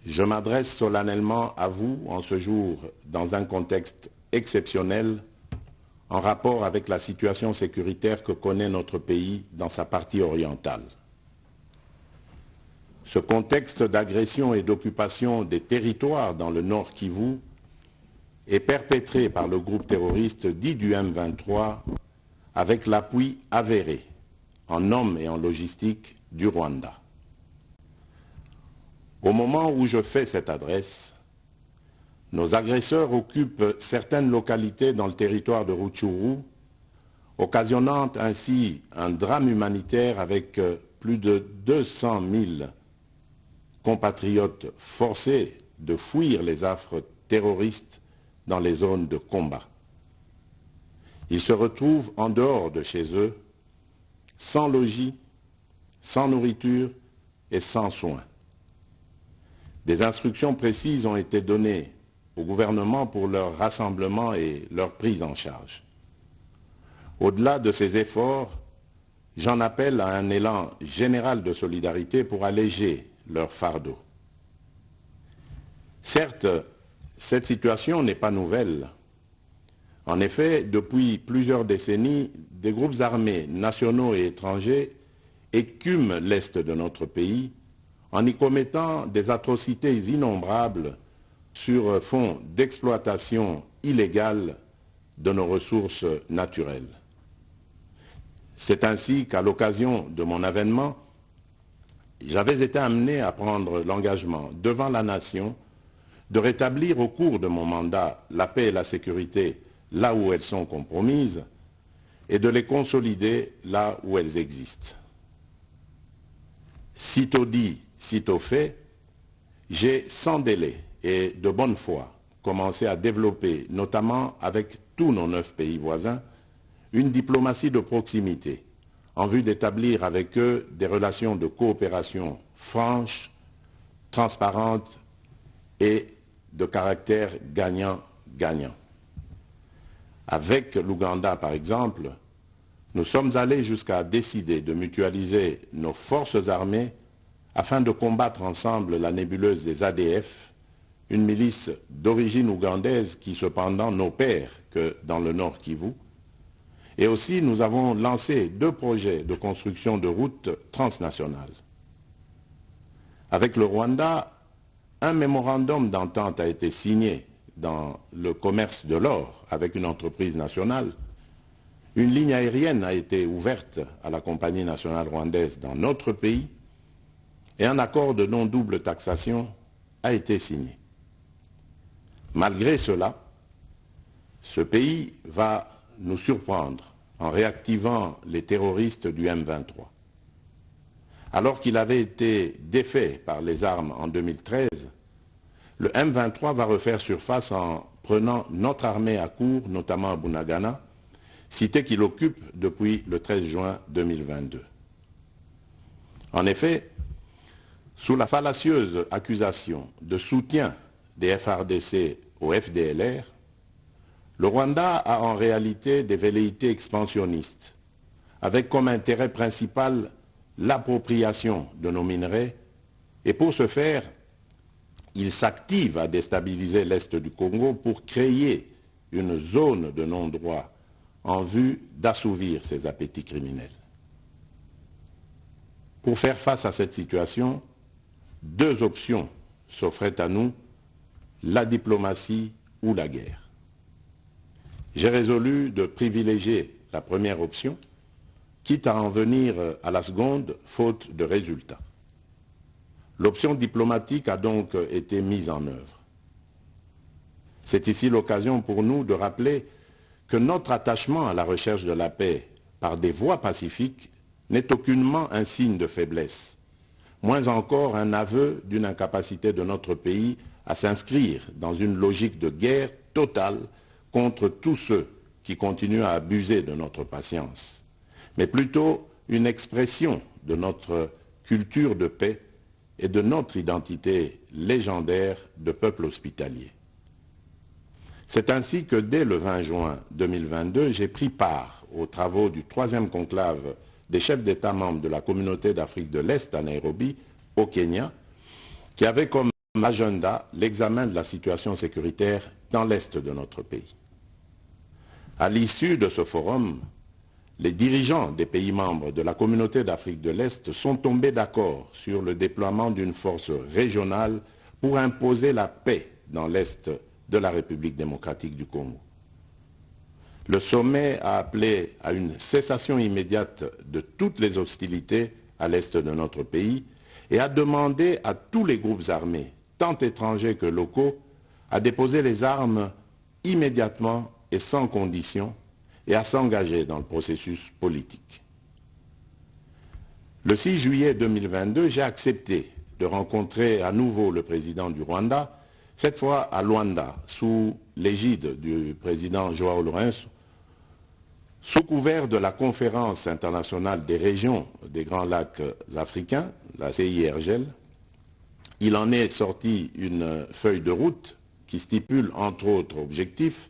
Je m'adresse solennellement à vous en ce jour dans un contexte exceptionnel en rapport avec la situation sécuritaire que connaît notre pays dans sa partie orientale. Ce contexte d'agression et d'occupation des territoires dans le Nord Kivu est perpétré par le groupe terroriste dit du M23 avec l'appui avéré en hommes et en logistique du Rwanda. Au moment où je fais cette adresse, nos agresseurs occupent certaines localités dans le territoire de Rutshuru, occasionnant ainsi un drame humanitaire avec plus de 200 000 compatriotes forcés de fuir les affres terroristes dans les zones de combat. Ils se retrouvent en dehors de chez eux, sans logis, sans nourriture et sans soins. Des instructions précises ont été données au gouvernement pour leur rassemblement et leur prise en charge. Au-delà de ces efforts, j'en appelle à un élan général de solidarité pour alléger leur fardeau. Certes, cette situation n'est pas nouvelle. En effet, depuis plusieurs décennies, des groupes armés nationaux et étrangers écument l'est de notre pays en y commettant des atrocités innombrables sur fond d'exploitation illégale de nos ressources naturelles. C'est ainsi qu'à l'occasion de mon avènement, j'avais été amené à prendre l'engagement devant la nation de rétablir au cours de mon mandat la paix et la sécurité là où elles sont compromises et de les consolider là où elles existent. Sitôt dit, sitôt fait, j'ai sans délai et de bonne foi commencé à développer, notamment avec tous nos 9 pays voisins, une diplomatie de proximité en vue d'établir avec eux des relations de coopération franches, transparentes et de caractère gagnant-gagnant. Avec l'Ouganda, par exemple, nous sommes allés jusqu'à décider de mutualiser nos forces armées afin de combattre ensemble la nébuleuse des ADF, une milice d'origine ougandaise qui cependant n'opère que dans le Nord Kivu. Et aussi, nous avons lancé 2 projets de construction de routes transnationales. Avec le Rwanda, un mémorandum d'entente a été signé dans le commerce de l'or avec une entreprise nationale. Une ligne aérienne a été ouverte à la compagnie nationale rwandaise dans notre pays et un accord de non-double taxation a été signé. Malgré cela, ce pays va nous surprendre en réactivant les terroristes du M23. Alors qu'il avait été défait par les armes en 2013, le M23 va refaire surface en prenant notre armée à court, notamment à Bunagana, cité qu'il occupe depuis le 13 juin 2022. En effet, sous la fallacieuse accusation de soutien des FARDC au FDLR, le Rwanda a en réalité des velléités expansionnistes, avec comme intérêt principal l'appropriation de nos minerais, et pour ce faire, il s'active à déstabiliser l'Est du Congo pour créer une zone de non-droit en vue d'assouvir ses appétits criminels. Pour faire face à cette situation, 2 options s'offraient à nous, la diplomatie ou la guerre. J'ai résolu de privilégier la première option, quitte à en venir à la seconde, faute de résultats. L'option diplomatique a donc été mise en œuvre. C'est ici l'occasion pour nous de rappeler que notre attachement à la recherche de la paix par des voies pacifiques n'est aucunement un signe de faiblesse, moins encore un aveu d'une incapacité de notre pays à s'inscrire dans une logique de guerre totale contre tous ceux qui continuent à abuser de notre patience, mais plutôt une expression de notre culture de paix et de notre identité légendaire de peuple hospitalier. C'est ainsi que dès le 20 juin 2022, j'ai pris part aux travaux du 3e conclave des chefs d'État membres de la Communauté d'Afrique de l'Est à Nairobi, au Kenya, qui avait comme l'agenda l'examen de la situation sécuritaire dans l'est de notre pays. À l'issue de ce forum, les dirigeants des pays membres de la communauté d'Afrique de l'Est sont tombés d'accord sur le déploiement d'une force régionale pour imposer la paix dans l'est de la République démocratique du Congo. Le sommet a appelé à une cessation immédiate de toutes les hostilités à l'est de notre pays et a demandé à tous les groupes armés, tant étrangers que locaux, à déposer les armes immédiatement et sans condition et à s'engager dans le processus politique. Le 6 juillet 2022, j'ai accepté de rencontrer à nouveau le président du Rwanda, cette fois à Luanda, sous l'égide du président João Lourenço, sous couvert de la conférence internationale des régions des Grands Lacs africains, la CIRGL. Il en est sorti une feuille de route qui stipule entre autres objectifs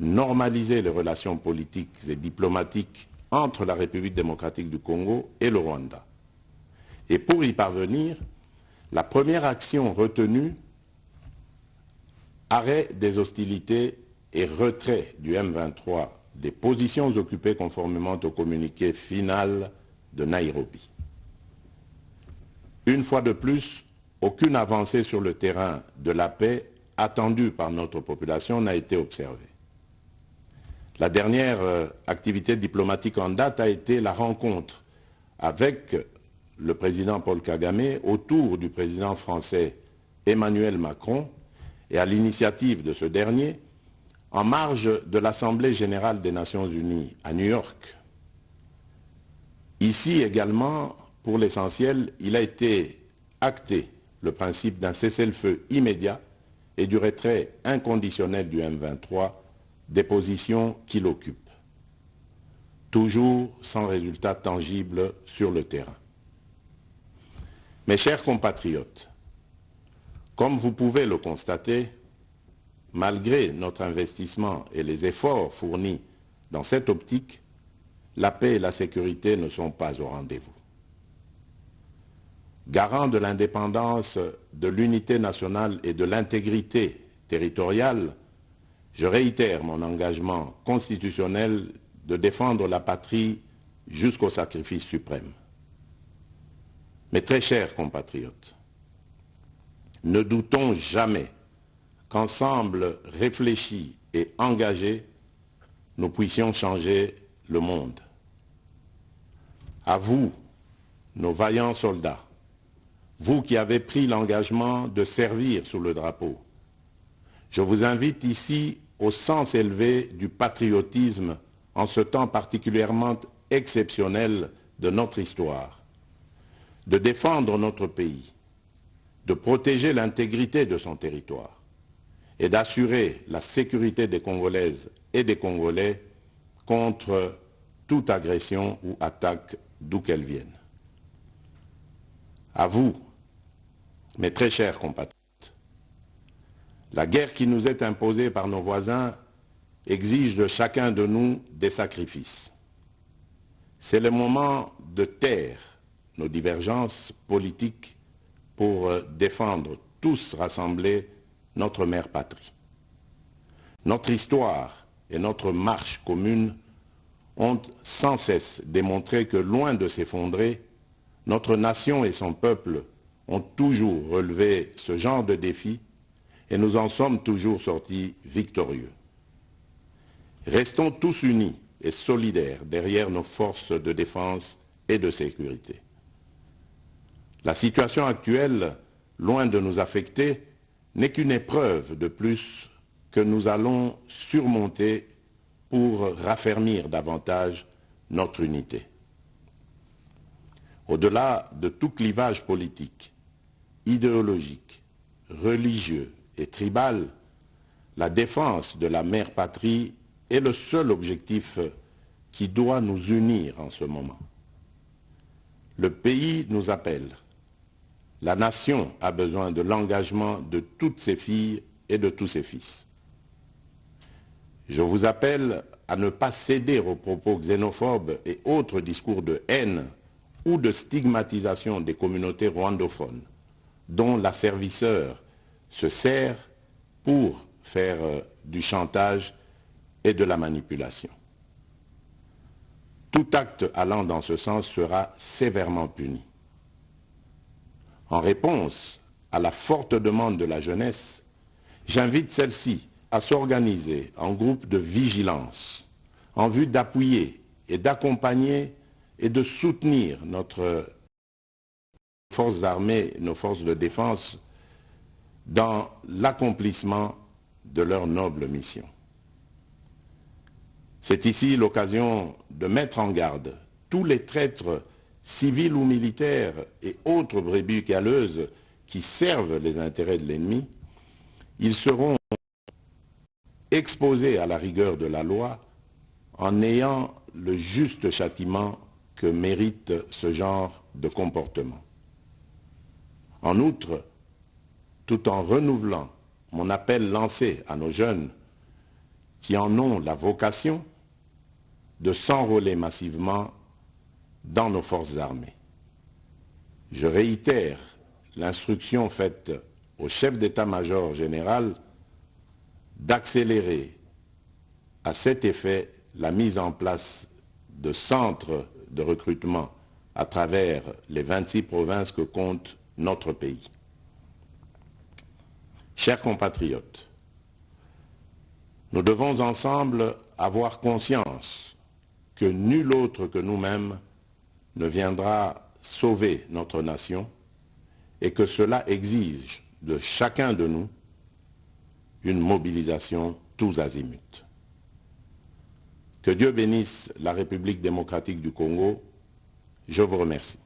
normaliser les relations politiques et diplomatiques entre la République démocratique du Congo et le Rwanda. Et pour y parvenir, la première action retenue, arrêt des hostilités et retrait du M23 des positions occupées conformément au communiqué final de Nairobi. Une fois de plus, aucune avancée sur le terrain de la paix attendue par notre population n'a été observée. La dernière activité diplomatique en date a été la rencontre avec le président Paul Kagame autour du président français Emmanuel Macron et à l'initiative de ce dernier en marge de l'Assemblée générale des Nations unies à New York. Ici également, pour l'essentiel, il a été acté le principe d'un cessez-le-feu immédiat et du retrait inconditionnel du M23 des positions qu'il occupe, toujours sans résultat tangible sur le terrain. Mes chers compatriotes, comme vous pouvez le constater, malgré notre investissement et les efforts fournis dans cette optique, la paix et la sécurité ne sont pas au rendez-vous. Garant de l'indépendance, de l'unité nationale et de l'intégrité territoriale, je réitère mon engagement constitutionnel de défendre la patrie jusqu'au sacrifice suprême. Mes très chers compatriotes, ne doutons jamais qu'ensemble réfléchis et engagés, nous puissions changer le monde. À vous, nos vaillants soldats, vous qui avez pris l'engagement de servir sous le drapeau, je vous invite ici au sens élevé du patriotisme en ce temps particulièrement exceptionnel de notre histoire, de défendre notre pays, de protéger l'intégrité de son territoire et d'assurer la sécurité des Congolaises et des Congolais contre toute agression ou attaque d'où qu'elle vienne. À vous, mes très chers compatriotes, la guerre qui nous est imposée par nos voisins exige de chacun de nous des sacrifices. C'est le moment de taire nos divergences politiques pour défendre tous rassemblés notre mère patrie. Notre histoire et notre marche commune ont sans cesse démontré que loin de s'effondrer, notre nation et son peuple ont toujours relevé ce genre de défi et nous en sommes toujours sortis victorieux. Restons tous unis et solidaires derrière nos forces de défense et de sécurité. La situation actuelle, loin de nous affecter, n'est qu'une épreuve de plus que nous allons surmonter pour raffermir davantage notre unité. Au-delà de tout clivage politique, idéologique, religieux et tribal, la défense de la mère patrie est le seul objectif qui doit nous unir en ce moment. Le pays nous appelle. La nation a besoin de l'engagement de toutes ses filles et de tous ses fils. Je vous appelle à ne pas céder aux propos xénophobes et autres discours de haine ou de stigmatisation des communautés rwandophones, dont l'asservisseur se sert pour faire du chantage et de la manipulation. Tout acte allant dans ce sens sera sévèrement puni. En réponse à la forte demande de la jeunesse, j'invite celle-ci à s'organiser en groupe de vigilance en vue d'appuyer et d'accompagner et de soutenir notre forces armées, nos forces de défense dans l'accomplissement de leur noble mission. C'est ici l'occasion de mettre en garde tous les traîtres civils ou militaires et autres brebis galeuses qui servent les intérêts de l'ennemi. Ils seront exposés à la rigueur de la loi en ayant le juste châtiment que mérite ce genre de comportement. En outre, tout en renouvelant mon appel lancé à nos jeunes qui en ont la vocation de s'enrôler massivement dans nos forces armées. Je réitère l'instruction faite au chef d'état-major général d'accélérer à cet effet la mise en place de centres de recrutement à travers les 26 provinces que compte notre pays. Chers compatriotes, nous devons ensemble avoir conscience que nul autre que nous-mêmes ne viendra sauver notre nation et que cela exige de chacun de nous une mobilisation tous azimuts. Que Dieu bénisse la République démocratique du Congo. Je vous remercie.